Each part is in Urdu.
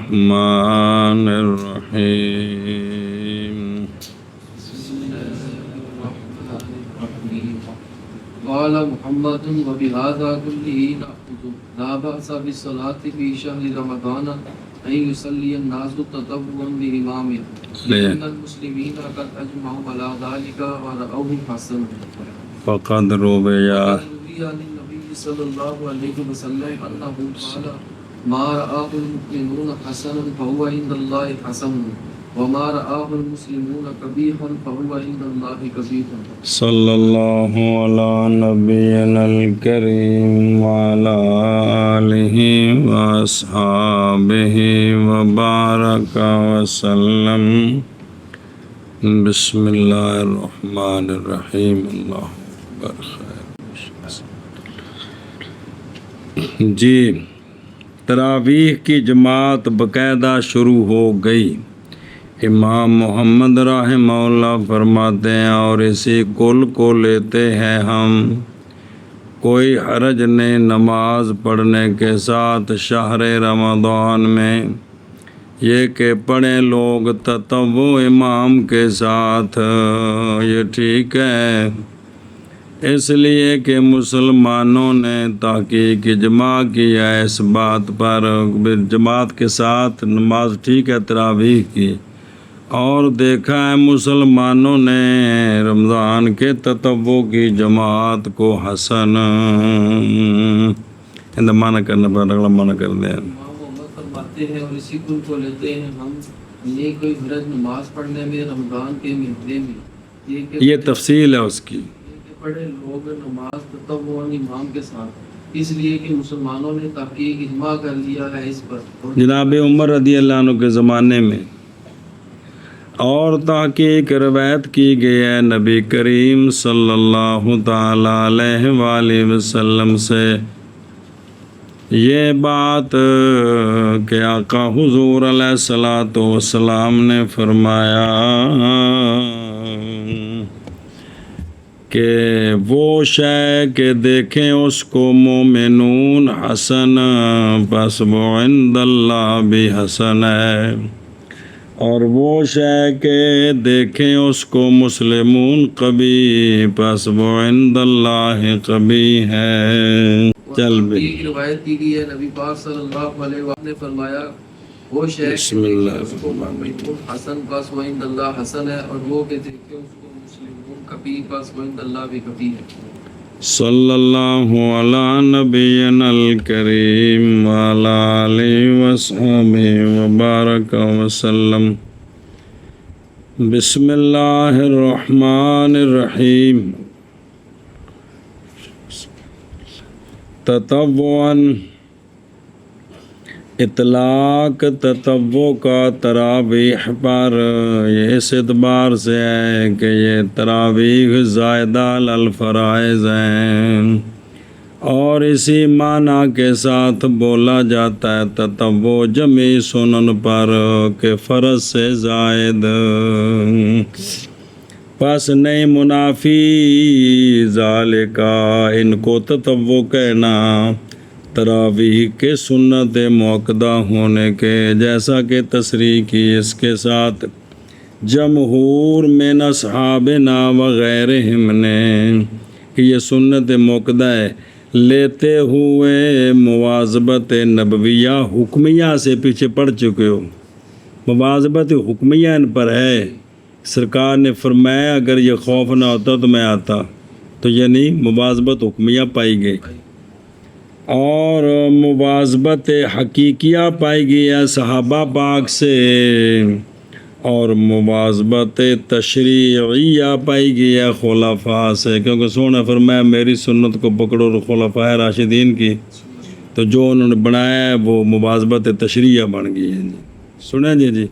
الرحمن الرحيم قال محمد وبهذا كله نأخذ لا بأس بالصلاة في شهر رمضان أن يصلي الناس تطوعا بإمامهم لأن المسلمين قد أجمعوا على ذلك ورأوه حسنا. فقد روي عن النبي صلى الله عليه وسلم أنه قال ما رآه المؤمنون حسنا فهو عند الله حسن وما رآه المسلمون قبيحا فهو عند الله قبيح. صلی اللہ علی نبینا الکریم وعلی آلہ واصحابہ وبارک وسلم. بسم اللہ الرحمن الرحیم. اللہ اکبر. جی، تراویح کی جماعت باقاعدہ شروع ہو گئی. امام محمد رحمہ اللہ فرماتے ہیں اور اسی کل کو لیتے ہیں ہم. کوئی حرج نہیں نماز پڑھنے کے ساتھ شہر رمضان میں، یہ کہ پڑھیں لوگ تطوع امام کے ساتھ، یہ ٹھیک ہے. اس لیے کہ مسلمانوں نے تحقیق اجماع کیا ہے اس بات پر، جماعت کے ساتھ نماز ٹھیک ہے تراویح کی. اور دیکھا ہے مسلمانوں نے رمضان کے تطوع کی جماعت کو حسن معنی کرنا پر اگلا معنی کر دیں. محمد فرماتے ہیں اور اسی کل کو لیتے ہیں ہم، یہ کوئی حرج نماز پڑھنے میں رمضان کے مہینے میں، یہ تفصیل ہے اس کی. پڑھے لوگ نماز تطوع امام کے ساتھ، اس لیے کہ مسلمانوں نے تحقیق اجماع کر لیا ہے اس پر. جناب عمر رضی اللہ عنہ کے زمانے میں اور تحقیق روایت کی گئی ہے نبی کریم صلی اللہ تعالی علیہ وآلہ وسلم سے یہ بات کہ آقا حضور علیہ الصلوۃ والسلام نے فرمایا کہ وہ شے کہ دیکھیں اس کو مومنون حسن پس وہ عند اللہ بھی حسن ہے، اور وہ شے کہ دیکھیں اس کو مسلمون قبیح پس وہ عند اللہ قبیح ہے. چل بھی روایت کی گئی ہے نبی پاک صلی اللہ علیہ وسلم نے فرمایا وہ شے بسم اللہ حسن پس وہ عند اللہ حسن ہے، اور وہ کہ دیکھیں اس کو مسلمون قبیح پس وہ عند اللہ بھی قبیح ہے. صلی اللہ علی نبینا الکریم وعلی آلہ وصحبہ وبارک وسلم. بسم اللہ الرحمن الرحیم. تطوعاً اطلاق تطوع کا تراویح پر یہ اس اعتبار سے ہے کہ یہ تراویح زائدہ علی الفرائض ہیں، اور اسی معنی کے ساتھ بولا جاتا ہے تطوع جمعی سنن پر کہ فرض سے زائد. پس نہیں منافی ذالکا ان کو تطوع کہنا تراویح کے سنت موقدہ ہونے کے، جیسا کہ تصریح کی اس کے ساتھ جمہور من اصحابنا وغیرہم نے کہ یہ سنت موقدہ ہے، لیتے ہوئے مواظبت نبویہ حکمیہ سے پیچھے پڑ چکے ہو. مواظبت حکمیہ ان پر ہے. سرکار نے فرمایا اگر یہ خوف نہ ہوتا تو میں آتا، تو یعنی مواظبت حکمیہ پائی گئی. اور مواظبت حقیقیہ پائی گئی ہے صحابہ پاک سے، اور مواظبت تشریعیہ پائی گئی ہے خلفاء سے، کیونکہ سونے فرمایا میری سنت کو پکڑو اور خلفاء راشدین کی، تو جو انہوں نے بنایا ہے وہ مواظبت تشریعیہ بن گئی ہے. سنیں جی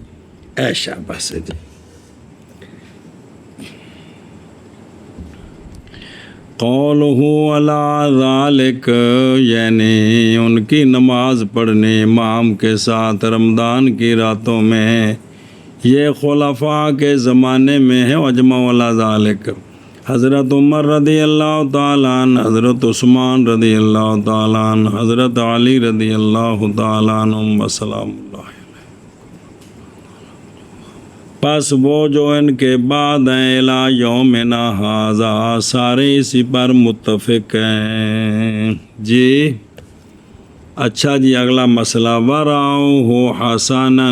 ایشا بس جی. قولہ علی ذالک یعنی ان کی نماز پڑھنے امام کے ساتھ رمضان کی راتوں میں، یہ خلفاء کے زمانے میں ہے. اجمع علی ذالک حضرت عمر رضی اللہ تعالیٰ عنہ، حضرت عثمان رضی اللہ تعالیٰ عنہ، حضرت علی رضی اللہ تعالیٰ عنہ وسلام اللہ علیہ. پس وہ جو ان کے بعد ہیں الی یومنا ھذا سارے اسی پر متفق ہیں جی۔ اچھا جی، اگلا مسئلہ وراؤہ حسنا،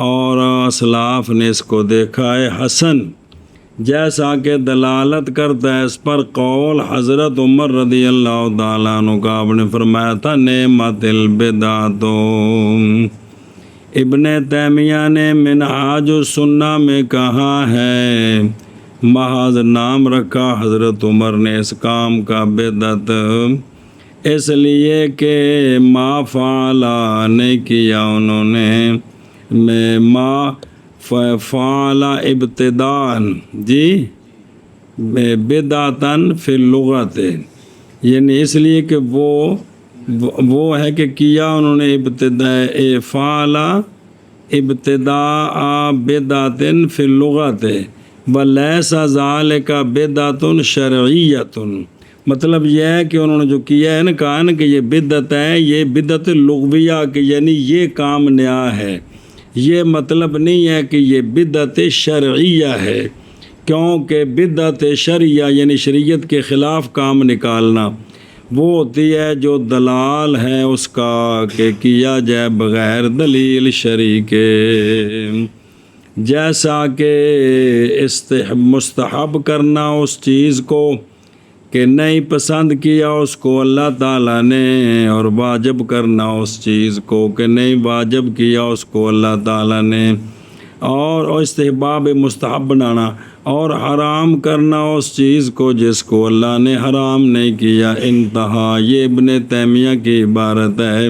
اور اسلاف نے اس کو دیکھا ہے حسن، جیسا کہ دلالت کرتا ہے اس پر قول حضرت عمر رضی اللہ تعالیٰ عنہ کا، آپ نے فرمایا تھا نعمت البدعۃ۔ ابن تیمیہ نے منہاج السنہ میں کہا ہے، محض نام رکھا حضرت عمر نے اس کام کا بدعت، اس لیے کہ ما فعلا نہیں کیا انہوں نے، ما فعلا ابتدان جی بدعتاً فی اللغت، یعنی اس لیے کہ وہ ہے کہ کیا انہوں نے فعلا ابتداء بدعتاً فی اللغت ولیس ذالک بدعۃ شرعیۃ، مطلب یہ ہے کہ انہوں نے جو کیا ہے نا، کہا نا کہ یہ بدعت ہے، یہ بدعت لغویہ کہ یعنی یہ کام نیا ہے، یہ مطلب نہیں ہے کہ یہ بدعت شرعیہ ہے، کیونکہ بدعت شرعیہ یعنی شریعت کے خلاف کام نکالنا وہ ہوتی ہے جو دلال ہے اس کا کہ کیا جائے بغیر دلیل شرعی کے، جیسا کہ مستحب کرنا اس چیز کو کہ نہیں پسند کیا اس کو اللہ تعالیٰ نے، اور واجب کرنا اس چیز کو کہ نہیں واجب کیا اس کو اللہ تعالیٰ نے، اور استحباب مستحب بنانا، اور حرام کرنا اس چیز کو جس کو اللہ نے حرام نہیں کیا۔ انتہا، یہ ابن تیمیہ کی عبارت ہے،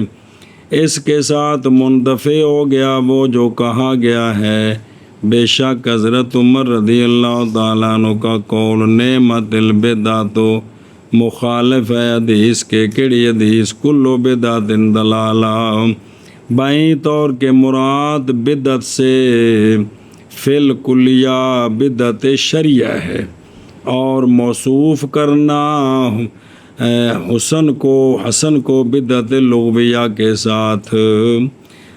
اس کے ساتھ منتفع ہو گیا وہ جو کہا گیا ہے، بے شک حضرت عمر رضی اللہ تعالیٰ عنہ کا قول نعمت البدعۃ مخالف ہے حدیث کے، کیڑی حدیث؟ کل بدعۃ ضلالہ، بائیں طور کے مراد بدعت سے فی الکلیہ بدعت شرعیہ ہے، اور موصوف کرنا حسن کو بدعت لغویہ کے ساتھ،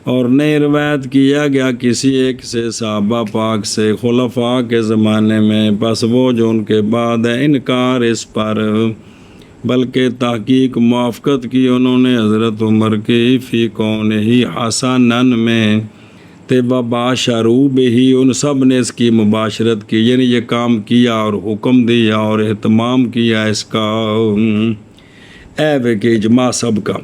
اور نہیں روایت کیا گیا کسی ایک سے صحابہ پاک سے خلفاء کے زمانے میں، بس وہ جو ان کے بعد ہے انکار اس پر، بلکہ تحقیق موافقت کی انہوں نے حضرت عمر کی فی کون ہی حسنن میں، وباشروا بہ، ان سب نے اس کی مباشرت کی، یعنی یہ کام کیا اور حکم دیا اور اہتمام کیا اس کا، ایوے کہ اجماع سب کا۔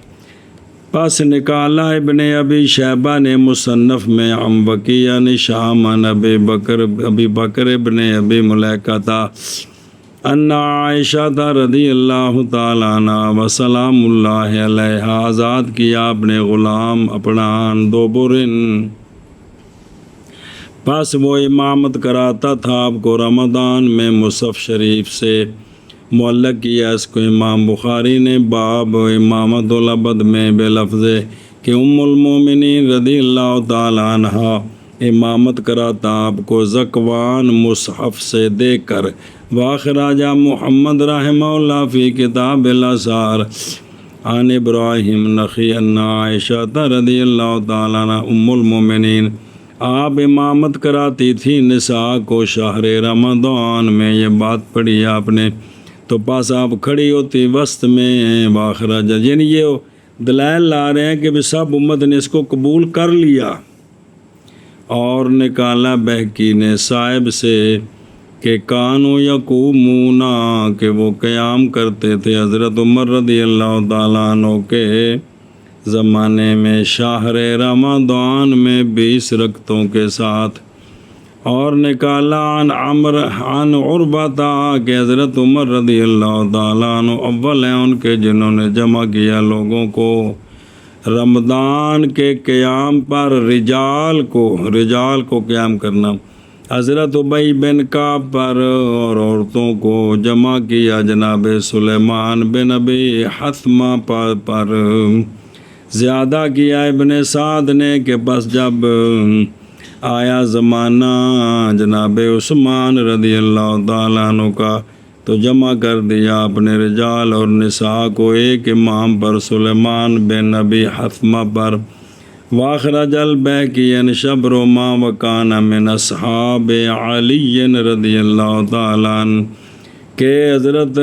پس نکالا ابن ابی شیبہ نے مصنف میں عن وکیع شام عن ابی بکر ابن ابی ملیکہ ان عائشہ رضی اللہ تعالیٰ عنہ وسلام اللہ علیہا آزاد کیا اپنے غلام اپنا دوبرن، پس وہ امامت کراتا تھا آپ کو رمضان میں مصحف شریف سے، معلق کیا اس کو امام بخاری نے باب امامت العبد میں بلفظ کہ ام المومنین رضی اللہ تعالی عنہ امامت کراتا آپ کو زکوان مصحف سے دیکھ کر، واخراجہ محمد رحمہ اللہ فی کتاب الاسار عن ابراہیم نخی ان عائشہ رضی اللہ تعالی عنہ ام المومنین، آپ امامت کراتی تھی نساء کو شہر رمضان میں، یہ بات پڑھی آپ نے، تو پاس آپ کھڑی ہوتی وسط میں، واخراجہ یعنی یہ دلائل لا رہے ہیں کہ سب امت نے اس کو قبول کر لیا، اور نکالا بہکی نے صاحب سے کہ کانو یقومون، کہ وہ قیام کرتے تھے حضرت عمر رضی اللہ تعالیٰ عنہ کے زمانے میں شہر رمضان میں 20 رکعتوں کے ساتھ، اور نکالا عن عربہ کہ حضرت عمر رضی اللہ تعالیٰ عنہ اول ہیں ان کے جنہوں نے جمع کیا لوگوں کو رمضان کے قیام پر، رجال کو قیام کرنا، حضرت ابی بن کعب پر، اور عورتوں کو جمع کیا جناب سلیمان بن ابی حثمہ پر زیادہ کیا ابن سعد نے کہ بس جب آیا زمانہ جناب عثمان رضی اللہ تعالیٰ عنہ کا تو جمع کر دیا اپنے رجال اور نساء کو ایک امام پر، سلیمان بن ابی حثمہ پر، واخرج البیکی ان شبر ما وکان من اصحاب علی رضی اللہ تعالیٰ عنہ کہ حضرت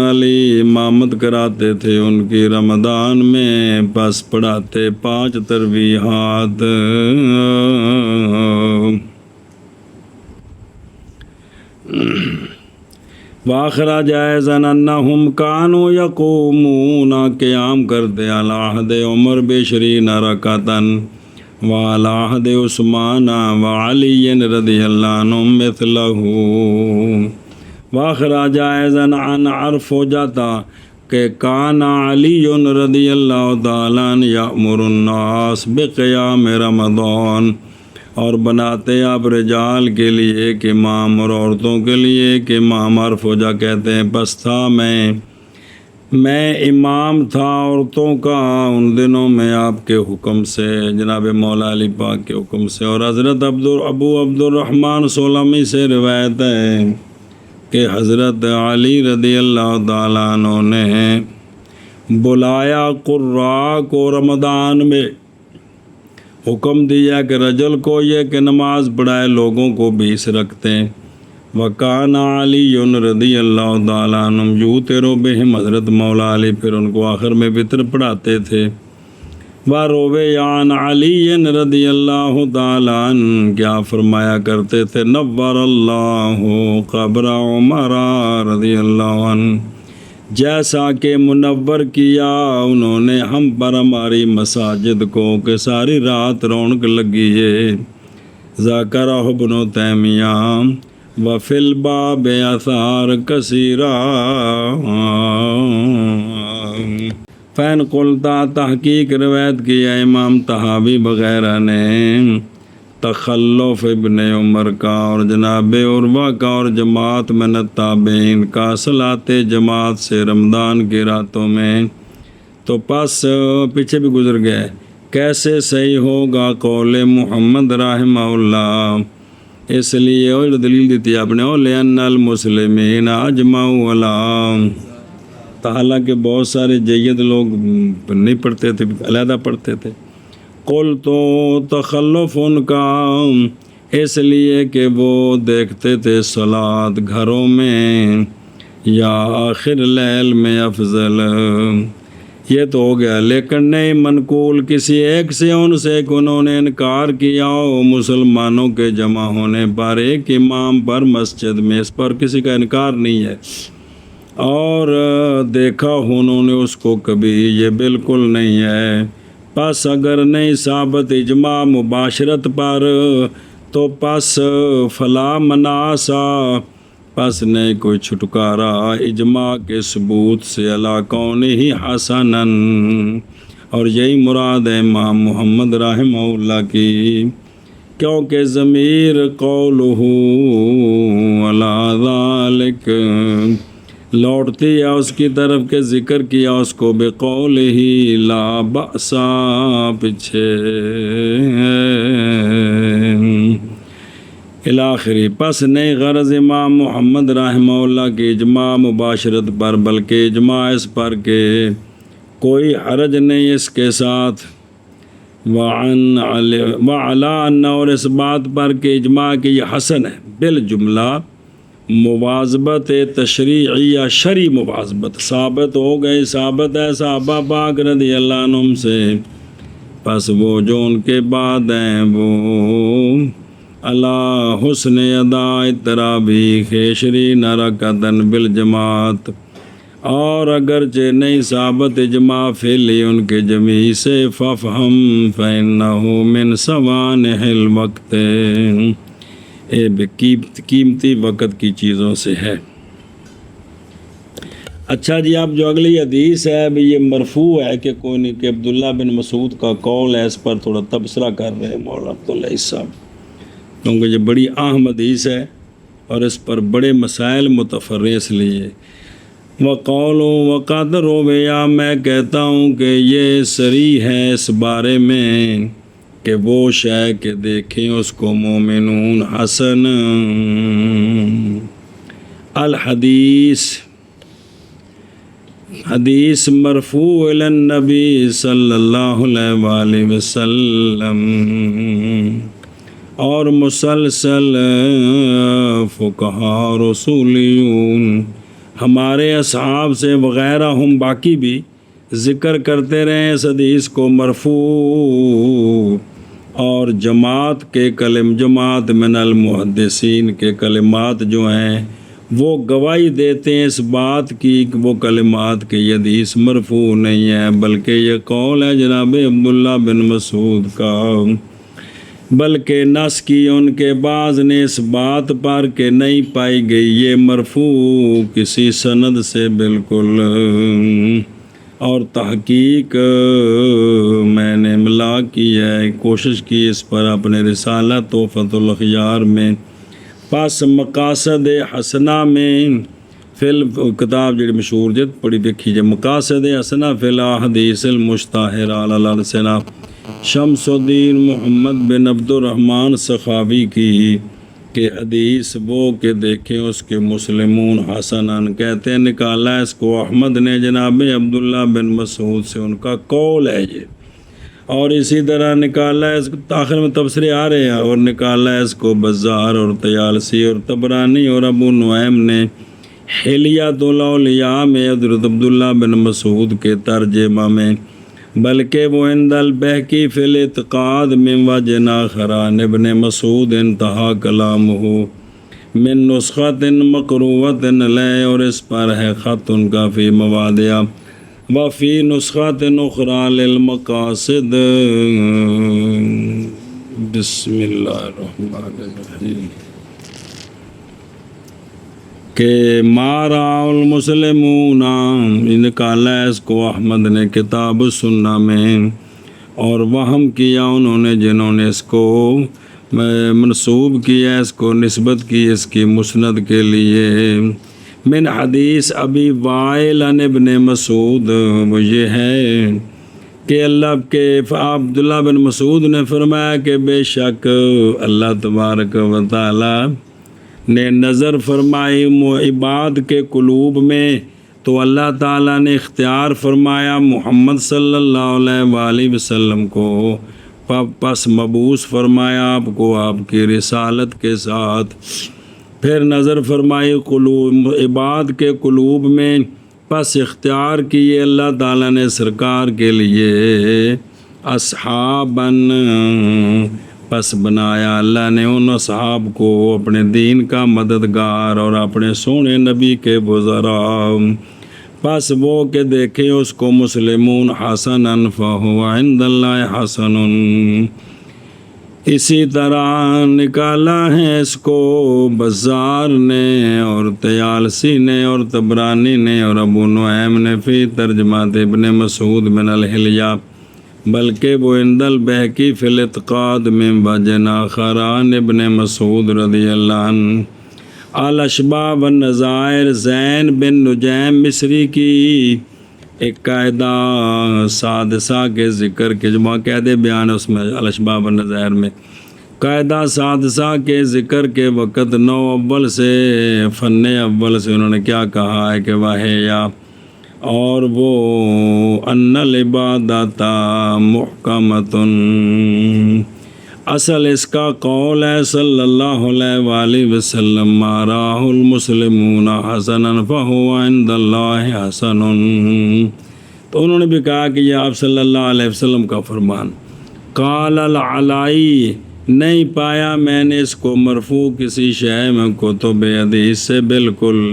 علی امامت کراتے تھے ان کی رمضان میں، پس پڑھاتے 5 تراویحات۔ واخرج ایضاً انہم کانوا یقومون قیام کرتے علی عہد عمر ب20 رکعتاً وعلی عہد عثمان وعلی رضی اللہ عنہم مثلہ۔ واخرج ایضاً عن عرفجہ کہ کان علی رضی اللہ تعالیٰ عنہ یأمر الناس بقیام رمضان، اور بناتے آپ رجال کے لیے ایک امام اور عورتوں کے لیے ایک امام۔ عرفجہ کہتے ہیں پس تھا میں امام تھا عورتوں کا ان دنوں میں آپ کے حکم سے، جناب مولا علی پاک کے حکم سے۔ اور حضرت ابو عبد الرحمن سولمی سے روایت ہے کہ حضرت علی رضی اللہ تعالیٰ عنہ نے بلایا قراء کو رمضان میں، حکم دیا کہ رجل کو یہ کہ نماز پڑھائے، لوگوں کو 20 رکھتے ہیں۔ وکان علی رضی اللہ تعالیٰ عنہ یوتر بہم، حضرت مولا علی پھر ان کو آخر میں وطر پڑھاتے تھے۔ وروی عن علی رضی اللہ تعالیٰ عنہ، کیا فرمایا کرتے تھے، نور اللہ قبر عمر رضی اللہ عنہ، جیسا کہ منور کیا انہوں نے ہم پر ہماری مساجد کو کہ ساری رات رونق لگی ہے۔ ذکرہ ابن تیمیہ وفی الباب آثار کثیرہ۔ فین قلتا، تحقیق روایت کیا امام طحاوی وغیرہ نے تخلف ابن عمر کا اور جناب عروہ کا اور جماعت من التابعین کا صلاۃ جماعت سے رمضان کی راتوں میں، تو پس پیچھے بھی گزر گئے، کیسے صحیح ہوگا قول محمد رحمہ اللہ، اس لیے اور دلیل دیتی آپ نے، لأن المسلمین اجمعوا علی، حالانکہ بہت سارے جید لوگ نہیں پڑھتے تھے، علیحدہ پڑھتے تھے۔ قل تو تخلف ان کا اس لیے کہ وہ دیکھتے تھے صلاۃ گھروں میں یا آخر لیل میں افضل، یہ تو ہو گیا، لیکن نہیں منقول کسی ایک سے ان سے کہ انہوں نے انکار کیا ہو مسلمانوں کے جمع ہونے پر ایک امام پر مسجد میں، اس پر کسی کا انکار نہیں ہے، اور دیکھا انہوں نے اس کو کبھی، یہ بالکل نہیں ہے۔ پس اگر نہیں ثابت اجماع مباشرت پر تو پس فلا مناسا، پس نہیں کوئی چھٹکارا اجماع کے ثبوت سے علی کونہ حسنا، اور یہی مراد ہے امام محمد رحمہ اللہ کی، کیونکہ ضمیر قولہ علی ذالک لوٹتی ہے اس کی طرف کہ ذکر کیا اس کو بقول ہی لا بأسا پیچھے الاخری، پس نہیں غرض امام محمد رحمہ اللہ کی اجماع مباشرت پر، بلکہ اجماع اس پر کہ کوئی حرج نہیں اس کے ساتھ، وعلا ان، اور اس بات پر کہ اجماع کی یہ حسن ہے بالجملہ مواظبت تشریعی یا شرعی مواظبت ثابت ہو گئی، ثابت ہے صحابہ پاک رضی اللہ عنہم سے، پس وہ جو ان کے بعد ہیں وہ اللہ حسن ادا تراویح 20 رکعتاً بالجماعت، اور اگرچہ نہیں ثابت اجماع فعلی ان کے جمیع سے، ففہم فإنہ من صوانح الوقت، قیمتی وقت کی چیزوں سے ہے۔ اچھا جی، آپ جو اگلی حدیث ہے ابھی یہ مرفوع ہے کہ کوئی نہیں، کہ عبداللہ بن مسعود کا قول ہے، اس پر تھوڑا تبصرہ کر رہے ہیں مولانا عبداللہ صاحب، کیونکہ یہ بڑی اہم حدیث ہے اور اس پر بڑے مسائل متفرع، اس لیے وقول وقد رویا، میں کہتا ہوں کہ یہ صریح ہے اس بارے میں کہ وہ شے کہ دیکھیں اس کو مومنون حسن۔ الحدیث حدیث مرفوع الی النبی صلی اللہ علیہ وآلہ وسلم اور مسلسل فقہا اور اصولیون ہمارے اصحاب سے وغیرہ ہم باقی بھی ذکر کرتے رہے اس حدیث کو مرفوع، اور جماعت من المحدثین کے کلمات جو ہیں وہ گواہی دیتے ہیں اس بات کی کہ وہ کلمات کی حدیث مرفوع نہیں ہے، بلکہ یہ قول ہے جناب عبداللہ بن مسعود کا، بلکہ نص کی ان کے بعض نے اس بات پر کہ نہیں پائی گئی یہ مرفوع کسی سند سے بالکل، اور تحقیق میں نے املا کی ہے، کوشش کی اس پر اپنے رسالہ تحفۃ الاخیار میں، پس مقاصد حسنہ میں کتاب جڑی مشہور جت پڑھی دیکھی جائے، مقاصد حسنہ فی الاحادیث المشتہرہ علی السنہ شمس الدین محمد بن عبد الرحمن سخاوی کی کہ حدیث وہ کہ دیکھیں اس کے مسلمون حسنن کہتے ہیں، نکالا اس کو احمد نے جناب عبداللہ بن مسعود سے، ان کا قول ہے یہ، اور اسی طرح نکالا اس کو آخر میں تبصرے آ رہے ہیں، اور نکالا اس کو بزار اور طیالسی اور طبرانی اور ابو نعیم نے حلیۃ الاولیاء میں حضرت عبداللہ بن مسعود کے ترجمہ میں، بلکہ وہ عند البہقی فی الاعتقاد من وجہ آخر عن ابن مسعود انتہا کلامہ من نسخۃ مقروءۃ علیہ، اور اس پر ہے خط ان کا فی مواضع وفی نسخۃ اخری للمقاصد۔ بسم اللہ الرحمن الرحیم کہ مارا المسلمون، نکالا اس کو احمد نے کتاب السنہ میں، اور وہم کیا انہوں نے جنہوں نے اس کو منسوب کیا، اس کو نسبت کی اس کی مسند کے لیے، من حدیث ابی وائل عن ابن مسعود، وہ یہ ہے کہ اللہ کے عبداللہ بن مسعود نے فرمایا کہ بے شک اللہ تبارک و تعالی نے نظر فرمائی عباد کے قلوب میں، تو اللہ تعالیٰ نے اختیار فرمایا محمد صلی اللہ علیہ وآلہ وسلم کو، پس مبعوث فرمایا آپ کو آپ کی رسالت کے ساتھ، پھر نظر فرمائی قلوب عباد کے قلوب میں، پس اختیار کیے اللہ تعالیٰ نے سرکار کے لیے اصحاباً، پس بنایا اللہ نے ان اصحاب کو اپنے دین کا مددگار اور اپنے سونے نبی کے وزراء، پس وہ کہ دیکھیں اس کو مسلمون حسناً فہو عند اللہ حسن، اسی طرح نکالا ہے اس کو بزار نے اور طیالسی نے اور طبرانی نے اور ابو نعیم نے فی ترجمات ابن مسعود من الحلیہ، بلکہ وہ عند البہقی فی الاعتقاد من وجہ آخر عن ابن مسعود رضی اللہ عنہ، الاشباہ والنظائر زین بن نجیم مصری کی ایک قاعدہ سادسہ کے ذکر کے جو قاعدے بیان ہے اس میں الاشباہ والنظائر میں قاعدہ سادسہ کے ذکر کے وقت نو اول سے فن اول سے انہوں نے کیا کہا ہے کہ واہیا، اور وہ ان العبادۃ محکمۃ، اصل اس کا قول ہے صلی اللہ علیہ وآلہ وسلم ما راہ المسلمون حسنا فہو عند اللہ حسن، تو انہوں نے بھی کہا کہ یہ آپ صلی اللہ علیہ وسلم کا فرمان، قال العلائی، نہیں پایا میں نے اس کو مرفوع کسی شے میں کتب حدیث سے بالکل،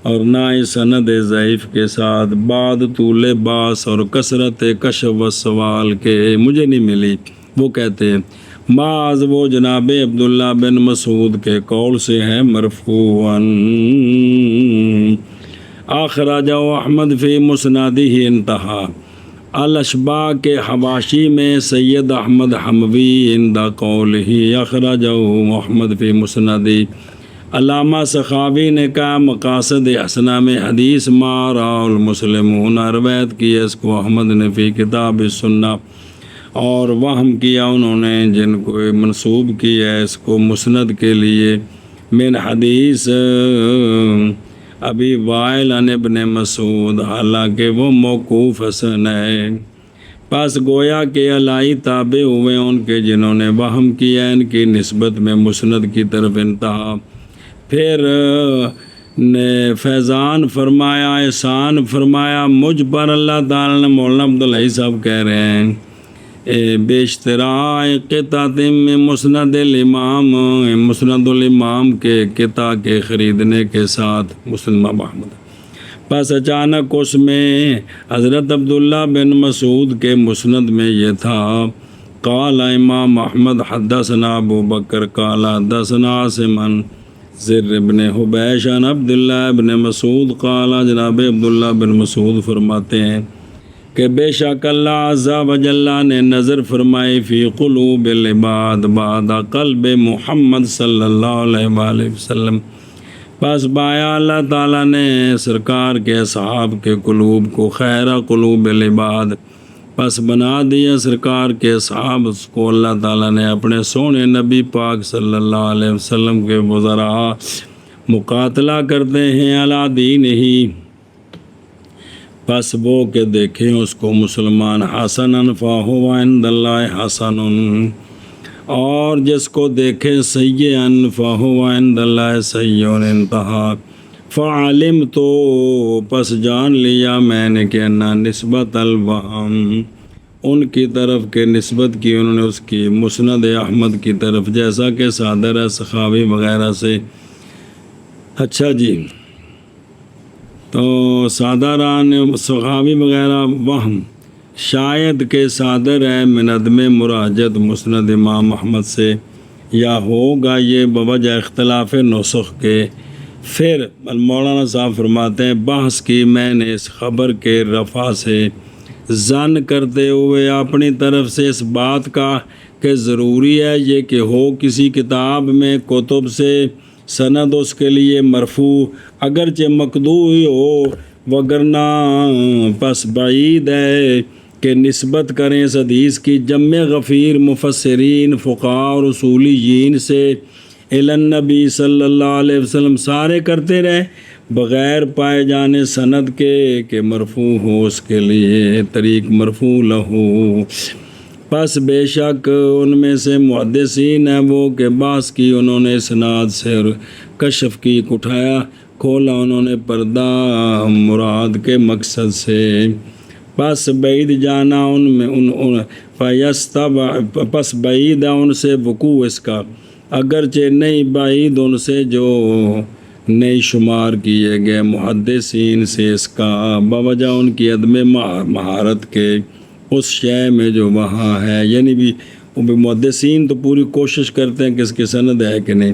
اور نہ ہی سند ضعیف کے ساتھ، بعد طول باس اور کثرت کشف و سوال کے مجھے نہیں ملی، وہ کہتے ہیں معاذ وہ جناب عبداللہ بن مسعود کے قول سے ہے مرفوعاً، اخرجہ احمد فی مسندہ انتہا، الاشباہ کے حواشی میں سید احمد حموی عند قولہ اخرجہ احمد فی مسندہ، علامہ سخاوی نے کہا مقاصد حسنہ میں حدیث ما راہ المسلمون روایت کی اس کو احمد نے فی کتاب السنہ، اور وہم کیا انہوں نے جن کو منسوب کیا ہے اس کو مسند کے لیے من حدیث ابی وائل عن ابن مسعود، حالانکہ وہ موقوف حسن ہے۔ پس گویا کہ الائی تابع ہوئے ان کے جنہوں نے وہم کیا ان کی نسبت میں مسند کی طرف انتہا۔ پھر نے فیضان فرمایا، احسان فرمایا مجھ پر اللہ تعالیٰ نے۔ مولانا عبدالحی صاحب کہہ رہے ہیں بیشتراء قطعۃ میں مسند الامام، مسند الامام کے قطع کے خریدنے کے ساتھ مسلم محمد، پس اچانک اس میں حضرت عبداللہ بن مسعود کے مسند میں یہ تھا، قال امام احمد حدثنا ابو بکر قال حدثنا عاصم عن زر ابن حبیش عن عبداللہ ابن مسعود قال، جناب عبداللہ بن مسعود فرماتے ہیں کہ بے شک اللہ عز و جل نے نظر فرمائی فی قلوب العباد بعد قلب محمد صلی اللہ علیہ وآلہ وسلم، پس بایا اللہ تعالیٰ نے سرکار کے اصحاب کے قلوب کو خیر قلوب العباد، پس بنا دیا سرکار کے اصحاب کو اللہ تعالیٰ نے اپنے سونے نبی پاک صلی اللہ علیہ وسلم کے وزراء، مقاتلہ کرتے ہیں علی دین ہی، پس وہ کہ دیکھیں اس کو مسلمان، حسن فاہو عند اللہ حسن، اور جس کو دیکھے سیئن فاہو عند اللہ سیئن انتہا، فعلم تو پس جان لیا میں نے کہ انا نسبت الوہم، ان کی طرف کے نسبت کی انہوں نے اس کی مسند احمد کی طرف، جیسا کہ صادر ہے سخاوی وغیرہ سے۔ اچھا جی، تو صادران سخاوی وغیرہ وہم شاید کہ صادر ہے من عدم مراجعت مسند امام احمد سے، یا ہوگا یہ بوجہ اختلاف نسخ کے۔ پھر مولانا صاحب فرماتے ہیں بحث کی میں نے اس خبر کے رفع سے، ظن کرتے ہوئے اپنی طرف سے اس بات کا کہ ضروری ہے یہ کہ ہو کسی کتاب میں کتب سے سند اس کے لیے مرفوع، اگرچہ مقطوع ہی ہو، وگرنہ پس بعید ہے کہ نسبت کریں اس حدیث کی جمع غفیر مفسرین فقہاء اور اصولیین سے الی النبی صلی اللہ علیہ وسلم، سارے کرتے رہے بغیر پائے جانے سند کے کہ مرفوع ہو اس کے لیے طریق مرفوع لہو۔ پس بے شک ان میں سے محدثین ہیں وہ کہ بعض کی انہوں نے اسناد سے اور کشف کی اٹھایا کھولا انہوں نے پردہ مراد کے مقصد سے، پس بعید جانا ان میں پس بعید ان سے وقوع اس کا، اگرچہ نہیں بعید ان سے جو نہیں شمار کیے گئے محدثین سے اس کا، بوجہ ان کی عدم مہارت کے اس شے میں جو وہاں ہے، یعنی بھی محدثین تو پوری کوشش کرتے ہیں کہ اس کی سند ہے کہ نہیں۔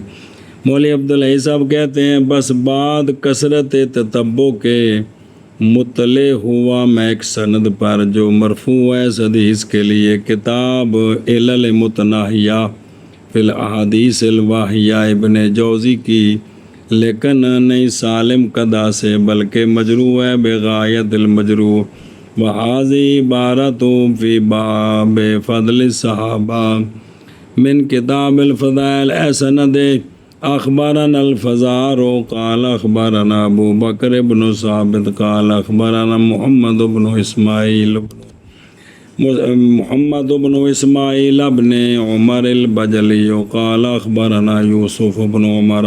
مولوی عبدالحی صاحب کہتے ہیں بس بعد کثرت تتبع کے مطلع ہوا میں ایک سند پر جو مرفوع ہے اس حدیث کے لیے، کتاب علل متناہیہ فی الاحادیث الواہیہ ابن جوزی کی، لیکن نہیں سالم قدا سے بلکہ مجروح ہے بغایت المجروح، وحاذی عبارت فی باب فضل الصحابہ من کتاب الفضائل، اے سند اخبرنا الفزار قال اخبرنا ابو بکر بن ثابت قال اخبرنا محمد بن اسماعیل ابن عمر البجلی قال اخبرنا یوسف بن عمر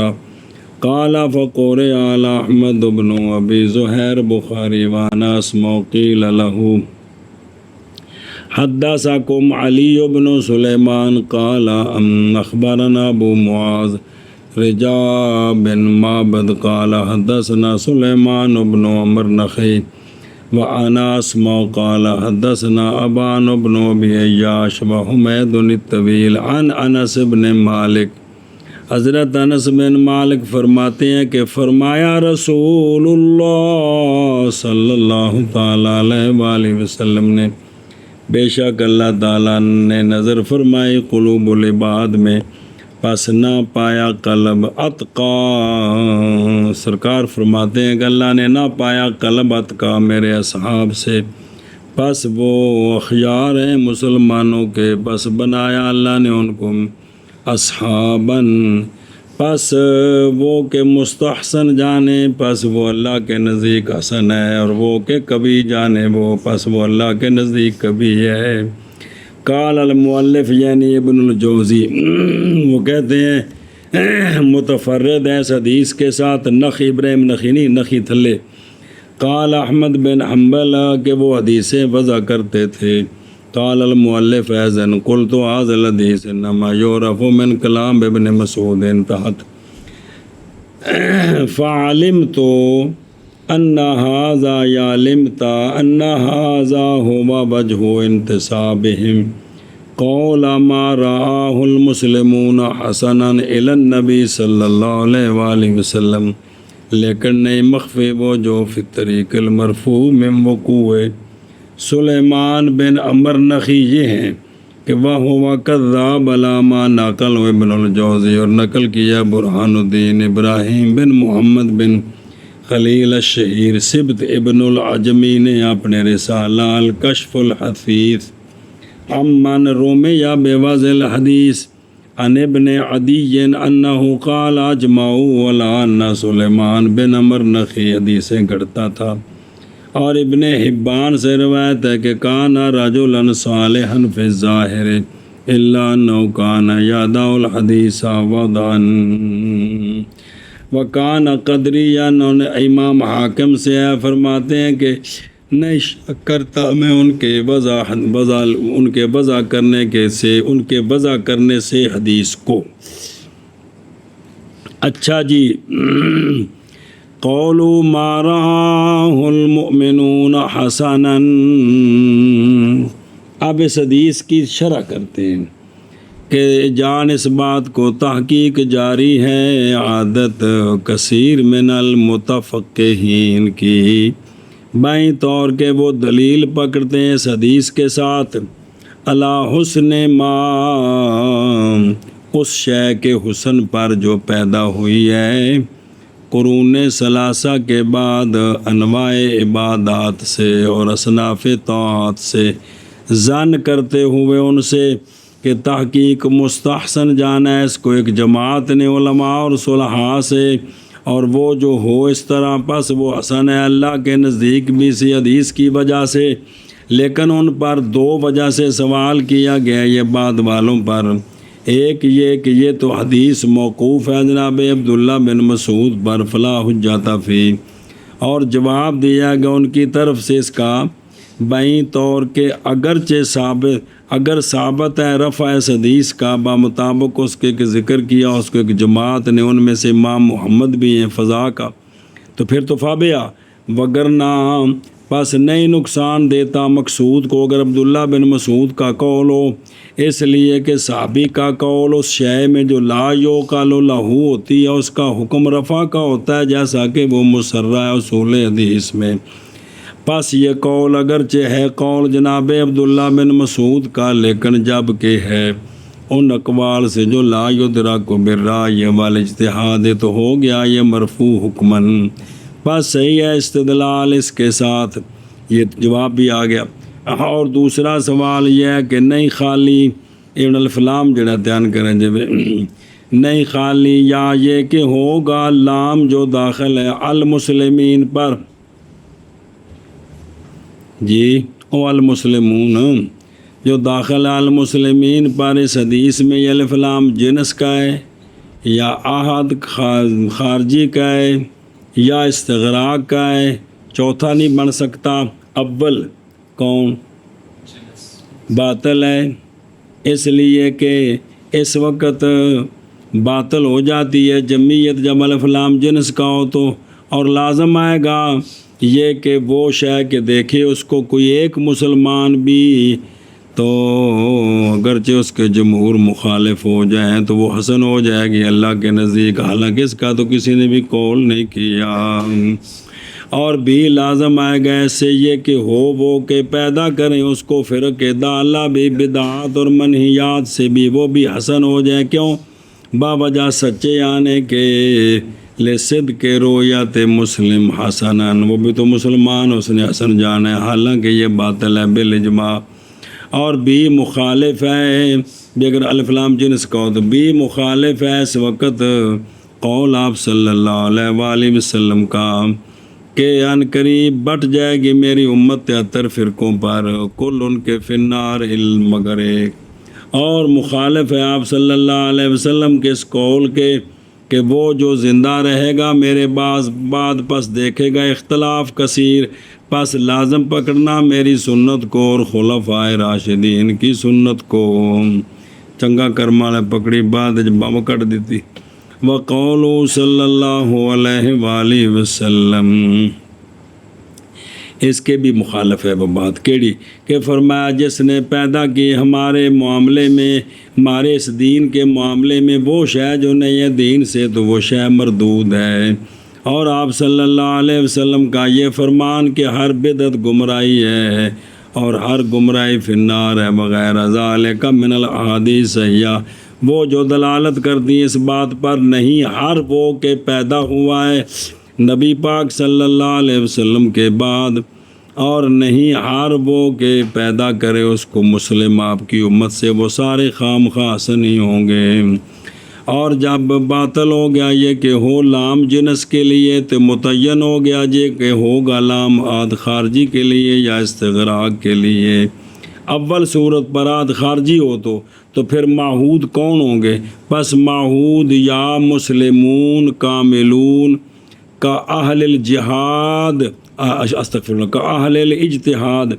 قال فقرئ على احمد بن ابی زہیر بخاری وانا اسمع قیل له حدثکم علی بن سلیمان قال اخبرنا ابو معاذ رجاء بن معبد قال حدثنا سلیمان بن عمر نخعی وانا اسمع قال حدثنا ابان بن ابی عیاش وحمید الطویل عن انس بن مالک، حضرت انس بن مالک فرماتے ہیں کہ فرمایا رسول اللہ صلی اللہ تعالیٰ علیہ وآلہ وسلم نے، بے شک اللہ تعالیٰ نے نظر فرمائی قلوب العباد میں، پس نہ پایا قلب اتقا، سرکار فرماتے ہیں کہ اللہ نے نہ پایا قلب اتقا میرے اصحاب سے، پس وہ اخیار ہیں مسلمانوں کے، پس بنایا اللہ نے ان کو اصحاباً پس وہ کہ مستحسن جانے پس وہ اللہ کے نزدیک حسن ہے، اور وہ کہ کبھی جانے وہ پس وہ اللہ کے نزدیک کبھی ہے۔ قال المؤلف یعنی ابن الجوزی وہ کہتے ہیں متفرد ہے اس حدیث کے ساتھ نخی ابراہیم نخی نہیں نخی تھلے۔ قال احمد بن حنبل کہ وہ حدیثیں وضع کرتے تھے۔ قال المؤلف ایضاً قلت هذا الحديث انما يعرف من كلام ابن مسعود تحت فعلمت ان هذا يعلمت ان هذا هو وجه انتسابهم قول ما رآه المسلمون حسنا الى النبي صلی اللہ علیہ وآلہ وسلم، لیکن نہیں مخفی وہ جو فی الطریق المرفوع من وقوع سلیمان بن عمر نخی یہ ہیں کہ وہ کذاب علامہ نقل ابن الجوزی، اور نقل کیا برہان الدین ابراہیم بن محمد بن خلیل الشہیر سبت ابن العجمی نے اپنے رسالہ الکشف الحثیث امن رومی یا بوضع الحدیث عن ابن عدی انہ قال اجمعوا علی ان سلیمان بن عمر نخی حدیثیں گھڑتا تھا، اور ابن حبان سے روایت ہے کہ کان رجلا صالحا فی الظاہر الا انہ کان یدع الحدیث وضعا وکان قدریہ۔ امام حاکم سے فرماتے ہیں کہ نہیں شک کرتا میں ان کے وضع کرنے سے حدیث کو۔ اچھا جی، قولوا ما رآه المؤمنون حسنا، اب اس حدیث کی شرح کرتے ہیں کہ جان اس بات کو تحقیق جاری ہے عادت کثیر من المتفقہین کی، بائیں طور کے وہ دلیل پکڑتے ہیں اس حدیث کے ساتھ علی حسن ما، اس شے کے حسن پر جو پیدا ہوئی ہے قرون ثلاثہ کے بعد انواع عبادات سے اور اصناف طاعات سے، ظن کرتے ہوئے ان سے کہ تحقیق مستحسن جانا ہے اس کو ایک جماعت نے علماء اور صلحاء سے، اور وہ جو ہو اس طرح پس وہ حسن ہے اللہ کے نزدیک بھی اسی حدیث کی وجہ سے۔ لیکن ان پر دو وجہ سے سوال کیا گیا یہ بعد والوں پر، ایک یہ کہ یہ تو حدیث موقوف ہے جناب عبداللہ بن مسعود پر فلا حجت فی، اور جواب دیا گیا ان کی طرف سے اس کا بائیں طور کہ اگر ثابت ہے رفع اس حدیث کا بمطابق اس کے ذکر کیا اس کو ایک جماعت نے، ان میں سے امام محمد بھی ہیں فضا کا، تو پھر تو فابیا، وگرنہ پس نہیں نقصان دیتا مقصود کو اگر عبداللہ بن مسعود کا قول ہو، اس لیے کہ صحابی کا قول اس شے میں جو لا یوقال لہو ہوتی ہے اس کا حکم رفع کا ہوتا ہے، جیسا کہ وہ مسرہ ہے اصول حدیث میں۔ پس یہ قول اگرچہ ہے قول جناب عبداللہ بن مسعود کا، لیکن جب کہ ہے ان اقوال سے جو لا یدرک بالرأی والاجتہاد، تو ہو گیا یہ مرفوع حکماً، بس صحیح ہے استدلال اس کے ساتھ، یہ جواب بھی آ گیا۔ اور دوسرا سوال یہ ہے کہ نہیں خالی ابن الفلام جڑا دھیان کریں جب نہیں خالی یا یہ کہ ہوگا لام جو داخل ہے المسلمین پر، جی او المسلمون جو داخل ہے المسلمین پر، اس حدیث میں یہ الف لام جنس کا ہے یا احد خارجی کا ہے یا استغراق کا ہے، چوتھا نہیں بن سکتا، اول کون باطل ہے، اس لیے کہ اس وقت باطل ہو جاتی ہے جمعیت جب الف لام جنس کا ہو تو، اور لازم آئے گا یہ کہ وہ شے کہ دیکھے اس کو کوئی ایک مسلمان بھی، تو اگرچہ اس کے جمہور مخالف ہو جائیں تو وہ حسن ہو جائے گی اللہ کے نزدیک، حالانکہ اس کا تو کسی نے بھی قول نہیں کیا۔ اور بھی لازم آئے گا ایسے یہ کہ ہو وہ کہ پیدا کریں اس کو فرقے ضالہ بھی بدعات اور منہیات سے بھی، وہ بھی حسن ہو جائے، کیوں؟ باوجہ سچے آنے کے لصدق رویت مسلم حسناً، وہ بھی تو مسلمان اس نے حسن جانا ہے، حالانکہ یہ باطل ہے بالاجماع۔ اور بی مخالف ہے، بھی اگر الف لام جنس کا ہو تو بی مخالف ہے اس وقت قول آپ صلی اللہ علیہ وآلہ وسلم کا کہ ان قریب بٹ جائے گی میری امت 73 فرقوں پر، کل ان کے فی النار مگر ایک، اور مخالف ہے آپ صلی اللہ علیہ وسلم کے اس قول کے کہ وہ جو زندہ رہے گا میرے بعد پس دیکھے گا اختلاف کثیر، پس لازم پکڑنا میری سنت کو اور خلفائے راشدین کی سنت کو۔ چنگا کرما نے پکڑی بعد جب بم کٹ دیتی۔ وقول صلی اللہ علیہ وآلہ وسلم، اس کے بھی مخالف ہے وہ بات کیڑی کہ فرمایا جس نے پیدا کی ہمارے معاملے میں، ہمارے اس دین کے معاملے میں وہ شے جو نہیں ہے دین سے تو وہ شے مردود ہے، اور آپ صلی اللہ علیہ وسلم کا یہ فرمان کہ ہر بدعت گمراہی ہے اور ہر گمراہی فی النار ہے وغیرہ ذالک من الاحادیث صحیحہ، وہ جو دلالت کرتی اس بات پر نہیں ہر وہ کہ پیدا ہوا ہے نبی پاک صلی اللہ علیہ وسلم کے بعد، اور نہیں ہر وہ کہ پیدا کرے اس کو مسلم آپ کی امت سے، وہ سارے خام خاص نہیں ہوں گے۔ اور جب باطل ہو گیا یہ کہ ہو لام جنس کے لیے تو متعین ہو گیا یہ کہ ہوگا لام آد خارجی کے لیے یا استغراق کے لیے۔ اول صورت پر آد خارجی ہو تو پھر معہود کون ہوں گے؟ پس معہود یا مسلمون کاملون کا اہل الجہاد، استغفر اللہ، کا اہل الاجتہاد،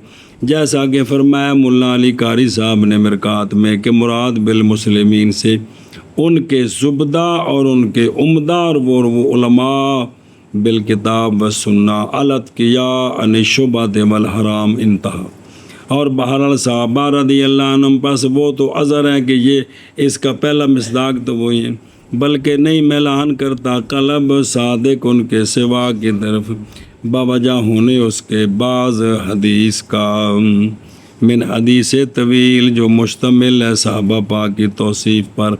جیسا کہ فرمایا مولا علی قاری صاحب نے مرکات میں کہ مراد بالمسلمین سے ان کے زبدہ اور ان کے عمدہ اور وہ علماء بالکتاب و سنہ الاتقیاء عن شبہۃ والحرام انتہا۔ اور بہرحال صحابہ رضی اللہ عنہم پس وہ تو عذر ہے کہ یہ اس کا پہلا مصداق تو وہی ہے، بلکہ نہیں میلان کرتا قلب صادق ان کے سوا کی طرف باوجہ ہونے اس کے بعض حدیث کا، من حدیث طویل جو مشتمل ہے صحابہ پاک کی توصیف پر،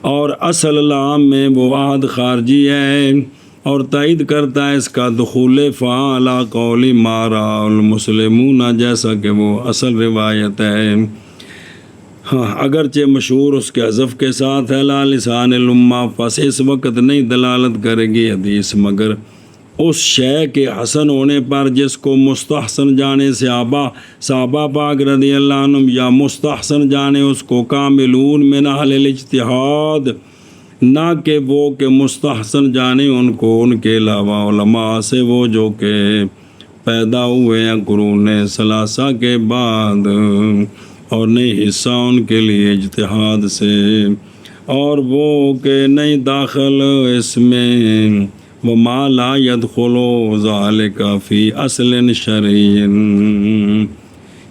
اور اصل لام میں وہ عہد خارجی ہے، اور تائید کرتا ہے اس کا دخول فعال قولی مارا المسلمون، جیسا کہ وہ اصل روایت ہے، ہاں اگرچہ مشہور اس کے حذف کے ساتھ ہے لا لسان الامہ، پس اس وقت نہیں دلالت کرے گی حدیث مگر اس شے کے حسن ہونے پر جس کو مستحسن جانے صحابہ پاک رضی اللہ عنہم، یا مستحسن جانے اس کو کاملون من اہل الاجتہاد، نہ کہ وہ کہ مستحسن جانے ان کو ان کے علاوہ علماء سے وہ جو کہ پیدا ہوئے ہیں قرون ثلاثہ کے بعد، اور نہیں حصہ ان کے لیے اجتہاد سے، اور وہ کہ نہیں داخل اس میں وما لا يدخل ذلك فی اصل شرعی،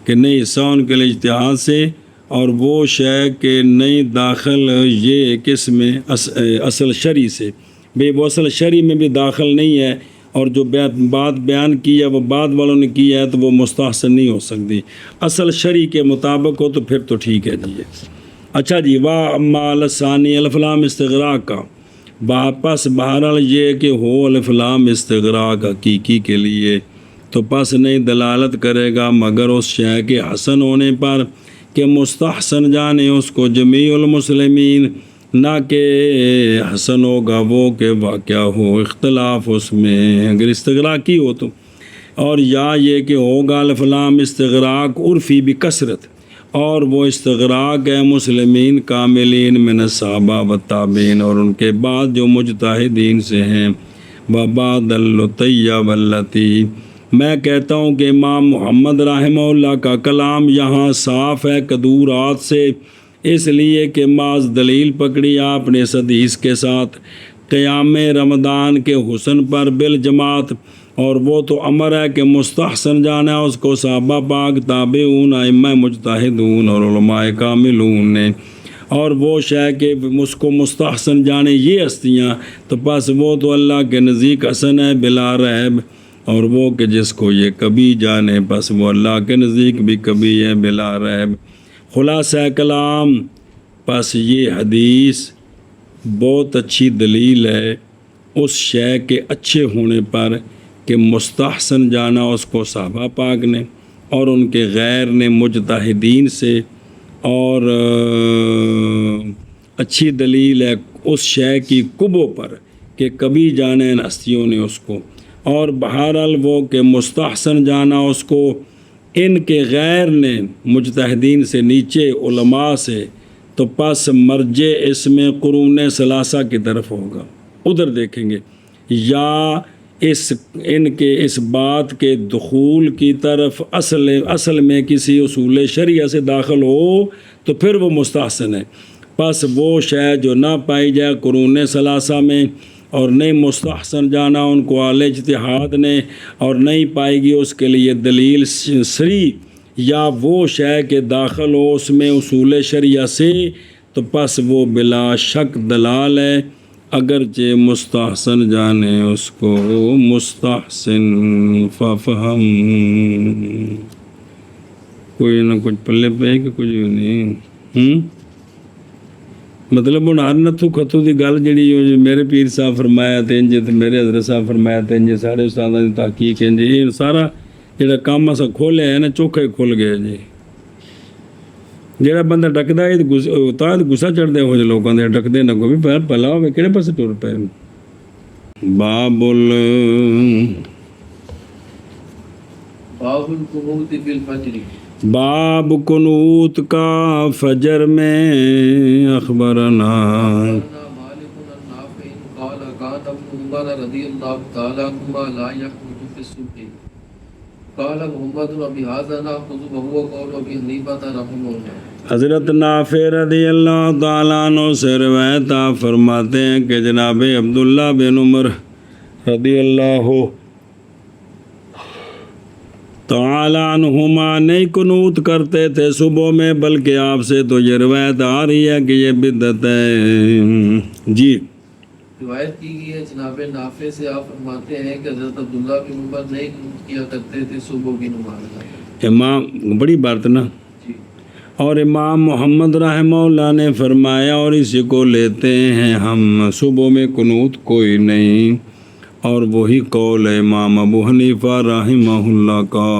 کہ نہیں حصہ ان کے لیے اجتہاد سے، اور وہ شے کہ نہیں داخل یہ کس میں اصل شرعی سے، بے وہ اصل شرعی میں بھی داخل نہیں ہے، اور جو بات بیان کی ہے وہ بعد والوں نے کی ہے تو وہ مستحسن نہیں ہو سکتی، اصل شرعی کے مطابق ہو تو پھر تو ٹھیک ہے جی۔ اچھا جی، اما ثانی الف لام استغراق کا پس بہرحال یہ کہ ہو الف لام استغراق حقیقی کے لیے تو پس نہیں دلالت کرے گا مگر اس شے کے حسن ہونے پر کہ مستحسن جانے اس کو جمیع المسلمین، نہ کہ حسن ہوگا وہ کہ واقعہ ہو اختلاف اس میں اگر استغراقی ہو تو، اور یا یہ کہ ہوگا الف لام استغراق عرفی بکثرت، اور وہ استغراق ہے مسلمین کاملین من الصحابہ والتابعین، اور ان کے بعد جو مجتہدین سے ہیں، وبعد اللطیہ واللتی، میں کہتا ہوں کہ امام محمد رحمہ اللہ کا کلام یہاں صاف ہے کدورات سے، اس لیے کہ معاذ دلیل پکڑی آپ نے اس حدیث کے ساتھ قیام رمضان کے حسن پر بالجماعت، اور وہ تو امر ہے کہ مستحسن جانا اس کو صحابہ پاک تابعون ائمہ مجتہدون اور علماء کاملون نے، اور وہ شے کہ اس کو مستحسن جانے یہ ہستیاں تو پس وہ تو اللہ کے نزدیک حسن ہے بلا ریب، اور وہ کہ جس کو یہ کبھی جانے پس وہ اللہ کے نزدیک بھی کبھی ہے بلا ریب۔ خلاصہ کلام، پس یہ حدیث بہت اچھی دلیل ہے اس شے کے اچھے ہونے پر کہ مستحسن جانا اس کو صحابہ پاک نے، اور ان کے غیر نے مجتہدین سے، اور اچھی دلیل ہے اس شے کی کبو پر کہ کبھی جانا ان ہستیوں نے اس کو، اور بہرحال وہ کہ مستحسن جانا اس کو ان کے غیر نے مجتہدین سے نیچے علماء سے، تو پس مرجع اس میں قرون ثلاثہ کی طرف ہوگا، ادھر دیکھیں گے، یا ان کے اس بات کے دخول کی طرف اصل میں کسی اصول شریعہ سے داخل ہو تو پھر وہ مستحسن ہے۔ پس وہ شے جو نہ پائی جائے قرون ثلاثہ میں، اور نہیں مستحسن جانا ان کو اہل اجتہاد نے، اور نہیں پائے گی اس کے لیے دلیل سری، یا وہ شے کے داخل ہو اس میں اصول شریعہ سے، تو پس وہ بلا شک دلال ہے، اگرچہ مستحسن جانے اس کو مستحسن ففہم۔ کوئی نہ کچھ پلے پہ کہ کچھ بھی نہیں۔ مطلب ہوں ہر نتھو کتھو دی گل جڑی میرے پیر صاحب فرمایا تے انج تے میرے حضرت صاحب فرمایا تے انج سارے استاداں دی تحقیق انج، یہ سارا جڑا کام اسا کھولیا ہے نا چوکھے کھل گیا جی۔ جڑا بندہ ڈکدا ہے تا غصہ چڑھدے ہو جو لوکاں دے ڈکدے نہ کوئی پیر پلا ہوے کہڑے پاسے ٹر پے۔ باب القنوت فی الفجر، باب قنوت کا فجر میں۔ اخبرنا مالک عن نافع قال كان ابن عمر رضی اللہ تعالی عنہما لا يقنط في الصبح، قال محمد وبهذا ناخذ وهو قول ابي حنیفہ رحمہ اللہ۔ حضرت نافع رضی اللہ تعالیٰ عنہ سے روایت آپ فرماتے ہیں کہ جناب عبداللہ بن عمر رضی اللہ تعالیٰ عنہما نہیں قنوت کرتے تھے صبح میں، بلکہ آپ سے تو یہ روایت آ رہی ہے کہ یہ بدعت ہے۔ جی روایت کی گئی ہے جناب نافع سے، آپ فرماتے ہیں کہ حضرت عبداللہ بن عمر نہیں قنوت کیا کرتے تھے صبح کی نماز میں۔ امام بڑی بات نا، جی، اور امام محمد رحمہ اللہ نے فرمایا اور اسی کو لیتے ہیں ہم، صبح میں قنوت کوئی نہیں، اور وہی قول ہے امام ابو حنیفہ رحمہ اللہ کا۔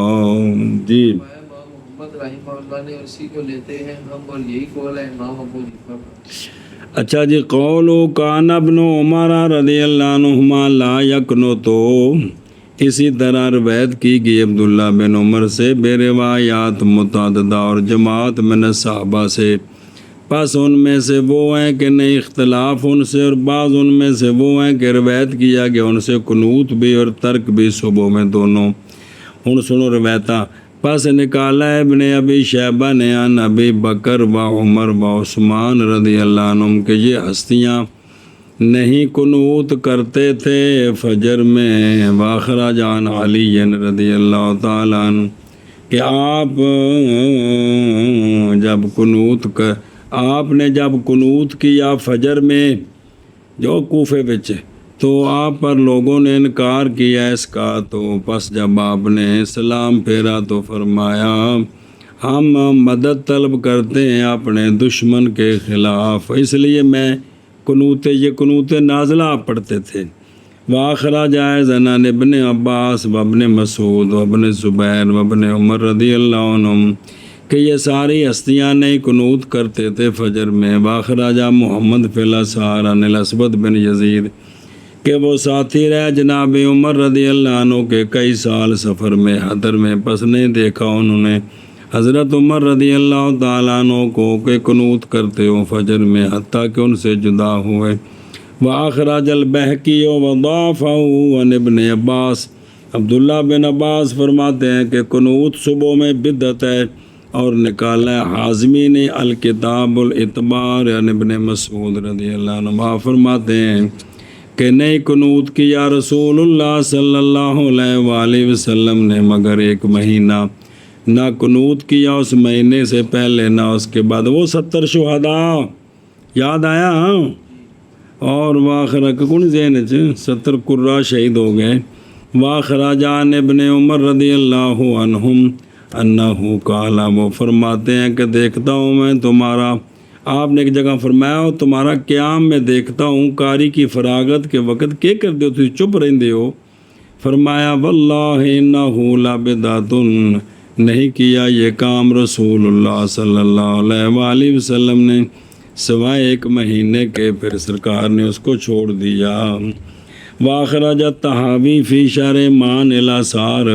جی امام محمد رحمہ اللہ نے اسی کو لیتے ہیں ہم، اور یہی قول ہے امام ابو حنیفہ کا۔ اچھا جی، قولو کان ابن عمر رضی اللہ عنہما لا یقنطو، اسی طرح روایت کی گئی عبداللہ بن عمر سے بے روایات متعددہ اور جماعت من صحابہ سے، پس ان میں سے وہ ہیں کہ نہیں اختلاف ان سے، اور بعض ان میں سے وہ ہیں کہ روایت کیا گیا ان سے قنوت بھی اور ترک بھی صبح میں دونوں۔ ہن سنو روایتاں، پس نکالا ابن ابی شیبہ نے عن ابی بکر و عمر و عثمان رضی اللہ عنہم کہ یہ ہستیاں نہیں قنوت کرتے تھے فجر میں، واخرج عن علی رضی اللہ تعالیٰ عنہ کہ آپ نے جب قنوت کیا فجر میں جو کوفے وچ، تو آپ پر لوگوں نے انکار کیا اس کا، تو پس جب آپ نے سلام پھیرا تو فرمایا ہم مدد طلب کرتے ہیں اپنے دشمن کے خلاف، اس لیے میں یہ قنوت نازلہ آپ پڑھتے تھے۔ وآخرہ جائز عن ابن عباس و ابن مسعود و ابن زبیر و ابن عمر رضی اللہ عنہم کہ یہ ساری ہستیاں نہیں قنوت کرتے تھے فجر میں۔ وآخرہ محمد فی الاسحار عن الاسود بن یزید کہ وہ ساتھی رہے جناب عمر رضی اللہ عنہ کے کئی سال سفر میں حضر میں، پس نہیں دیکھا انہوں نے حضرت عمر رضی اللہ تعالیٰ عنہ کو کہ قنوت کرتے ہوں فجر میں حتیٰ کہ ان سے جدا ہوئے۔ وآخرج البہقی وضعفہ عن ابن عباس، عبداللہ بن عباس فرماتے ہیں کہ قنوت صبح میں بدعت ہے، اور نکالا حازمی نے الکتاب الاعتبار عن ابن مسعود رضی اللہ عنہ فرماتے ہیں کہ نہیں قنوت کیا رسول اللہ صلی اللہ علیہ وآلہ وسلم نے مگر ایک مہینہ، نہ قنوت کیا اس مہینے سے پہلے نہ اس کے بعد۔ وہ 70 شہداء یاد آیا، اور واخرہ کون ذہن 70 قرہ شہید ہو گئے۔ واخرہ جان ابن عمر رضی اللہ عنہم انہو قال، وہ فرماتے ہیں کہ دیکھتا ہوں میں تمہارا، آپ نے ایک جگہ فرمایا ہو تمہارا قیام میں دیکھتا ہوں قاری کی فراغت کے وقت کیا کرتے ہو، تھی چپ رہندے ہو۔ فرمایا واللہ انہو لبدعۃ، نہیں کیا یہ کام رسول اللہ صلی اللہ علیہ وآلہ وسلم نے سوائے ایک مہینے کے، پھر سرکار نے اس کو چھوڑ دیا۔ واخرج تحاوی فی شرح مان الاثار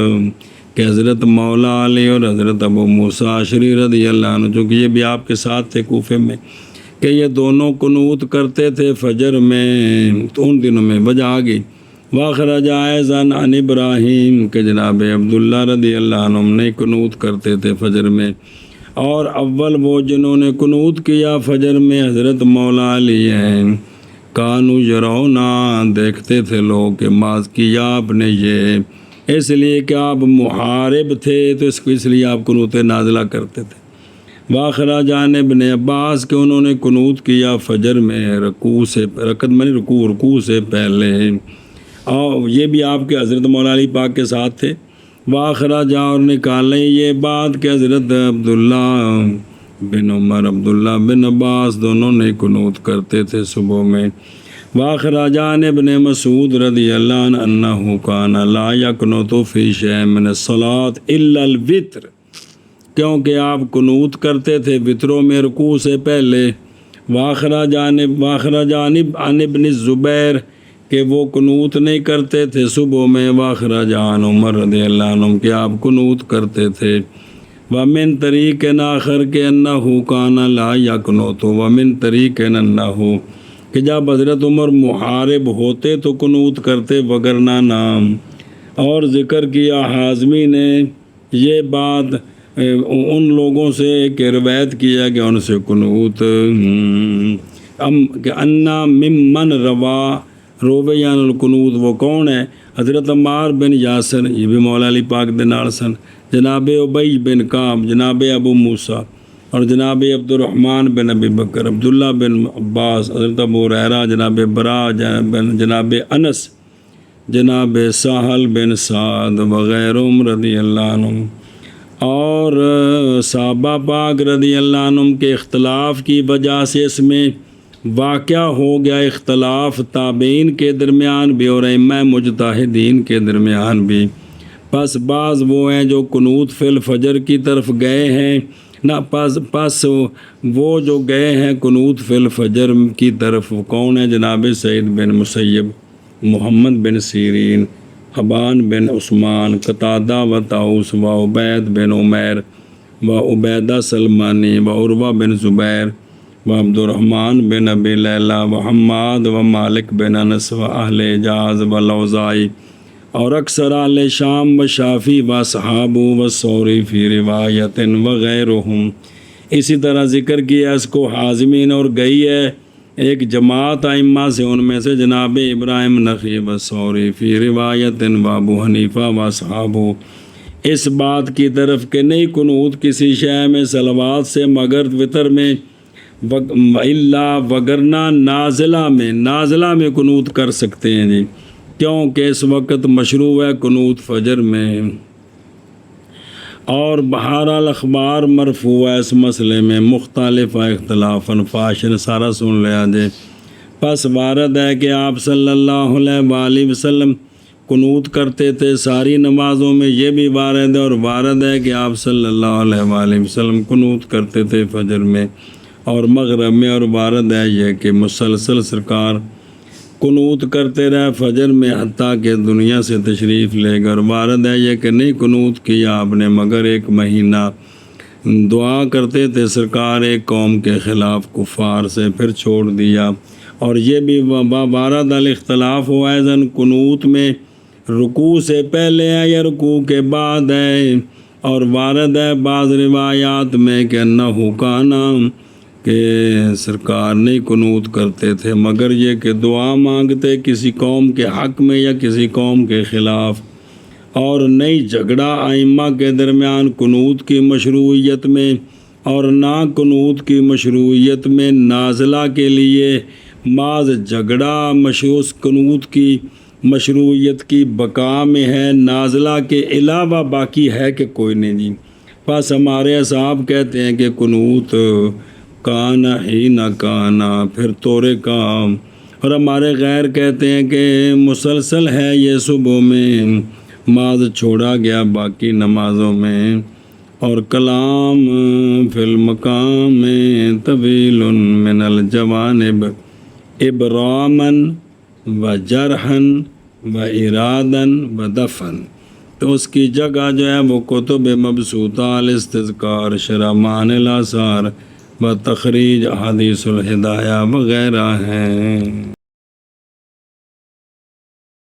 کہ حضرت مولا علی اور حضرت ابو موسیٰ اشعری رضی اللہ عنہ، جو کہ یہ بھی آپ کے ساتھ تھے کوفے میں، کہ یہ دونوں قنوت کرتے تھے فجر میں، تو ان دنوں میں وجہ آ گئی۔ واخرج ایضاً عن ابراہیم کہ جناب عبداللہ رضی اللہ عنہ نے قنوت کرتے تھے فجر میں، اور اول وہ جنہوں نے قنوت کیا فجر میں حضرت مولا علی ہیں۔ کانو یرونا دیکھتے تھے لوگ کہ ماذ کیا آپ نے یہ، اس لیے کہ آپ محارب تھے تو اس لیے آپ قنوت نازلہ کرتے تھے۔ واخرج عن ابن عباس کہ انہوں نے قنوت کیا فجر میں رکوع سے، رکوع سے پہلے، اور یہ بھی آپ کے حضرت مولا علی پاک کے ساتھ تھے۔ واخرج اور نکالیں یہ بات کہ حضرت عبداللہ بن عمر، عبداللہ بن عباس دونوں نے قنوت کرتے تھے صبح میں۔ واخرج عن ابن مسعود رضی اللہ عنہ انہ کان لا یقنط فی شیء من الصلاۃ الا الوتر، کیونکہ آپ قنوت کرتے تھے وطروں میں رکوع سے پہلے۔ واخرج عن ابن الزبیر کہ وہ قنوت نہیں کرتے تھے صبح میں۔ واخرج عن عمر رضی اللہ عنہ کہ آپ قنوت کرتے تھے۔ ومن طریق آخر کہ انہ کان لا یقنط، ومن طریق انہ کہ جب حضرت عمر محارب ہوتے تو قنوت کرتے وگرنہ نام۔ اور ذکر کیا حازمی نے یہ بات ان لوگوں سے کہ روایت کیا کہ ان سے قنوت کہ انا ممن رویان القنوت، وہ کون ہے؟ حضرت عمار بن یاسر، یہ بھی مولا علی پاک دے نال سن، جناب ابی بن کعب، جناب ابو موسیٰ، اور جناب عبد الرحمن بن ابی بکر، عبداللہ بن عباس، حضرت ابو ہریرہ، جناب برا، جناب انس، جناب سہل بن سعد وغیرہم رضی اللہ عنہم، اور صحابہ پاک رضی اللہ عنہم کے اختلاف کی وجہ سے اس میں واقعہ ہو گیا اختلاف تابعین کے درمیان بھی اور ائمہ مجتہدین کے درمیان بھی۔ پس بعض وہ ہیں جو قنوت فی الفجر کی طرف گئے ہیں، نہ پس وہ جو گئے ہیں قنوت فی الفجر کی طرف کون ہے؟ جناب سعید بن مسیب، محمد بن سیرین، حبان بن عثمان، قتادہ و طاؤس و عبید بن عمیر و عبیدہ سلمانی و عروہ بن زبیر و عبد الرحمن بن ابی لیلہ و حماد و مالک بن انس و اہل حجاز و لوزائی، اور اکثر اہل شام و شافی و صحاب و ثوری فی روایت وغیرہم۔ اسی طرح ذکر کیا اس کو حازمین، اور گئی ہے ایک جماعت ائمہ سے، ان میں سے جناب ابراہیم نخعی و ثوری فی روایت و ابو حنیفہ و صحاب، اس بات کی طرف کہ نہیں قنوت کسی شے میں صلوات سے مگر وطر میں، الا وگرنہ نازلہ میں قنوت کر سکتے ہیں جی، کیونکہ اس وقت مشروع ہے قنوت فجر میں۔ اور بہرحال اخبار مرفوع ہے اس مسئلے میں، مختلف اختلافاً فاشن، سارا سن لیا جائے۔ پس وارد ہے کہ آپ صلی اللہ علیہ وآلہ وسلم قنوت کرتے تھے ساری نمازوں میں، یہ بھی وارد ہے، اور وارد ہے کہ آپ صلی اللہ علیہ وآلہ وسلم قنوت کرتے تھے فجر میں اور مغرب میں، اور وارد ہے یہ کہ مسلسل سرکار قنوت کرتے رہے فجر میں حتیٰ کہ دنیا سے تشریف لے گئے، اور وارد ہے یہ کہ نہیں قنوت کیا آپ نے مگر ایک مہینہ، دعا کرتے تھے سرکار ایک قوم کے خلاف کفار سے، پھر چھوڑ دیا۔ اور یہ بھی وارد الاختلاف ہوا ہے زن قنوت میں رکوع سے پہلے ہے یا رکوع کے بعد ہے، اور وارد ہے بعض روایات میں کہ انہ کانا کہ سرکار نہیں قنوت کرتے تھے مگر یہ کہ دعا مانگتے کسی قوم کے حق میں یا کسی قوم کے خلاف، اور نہیں جھگڑا ائمہ کے درمیان قنوت کی مشروعیت میں، اور نہ قنوت کی مشروعیت میں نازلہ کے لیے، بعض جھگڑا مشروع قنوت کی مشروعیت کی بقا میں ہے، نازلہ کے علاوہ باقی ہے کہ کوئی نہیں جی۔ بس ہمارے اصحاب کہتے ہیں کہ قنوت کانا ہی نہ کانا، پھر طور کام، اور ہمارے غیر کہتے ہیں کہ مسلسل ہے یہ صبح میں، نماز چھوڑا گیا باقی نمازوں میں۔ اور کلام فی المقام طویل من الجوانب ابرامن و جرحن و ارادن و دفن، تو اس کی جگہ جو ہے وہ کتب مبسوطہ الاستذکار، شرح معانی الاثار و تخریج احادیث الہدایہ وغیرہ ہیں۔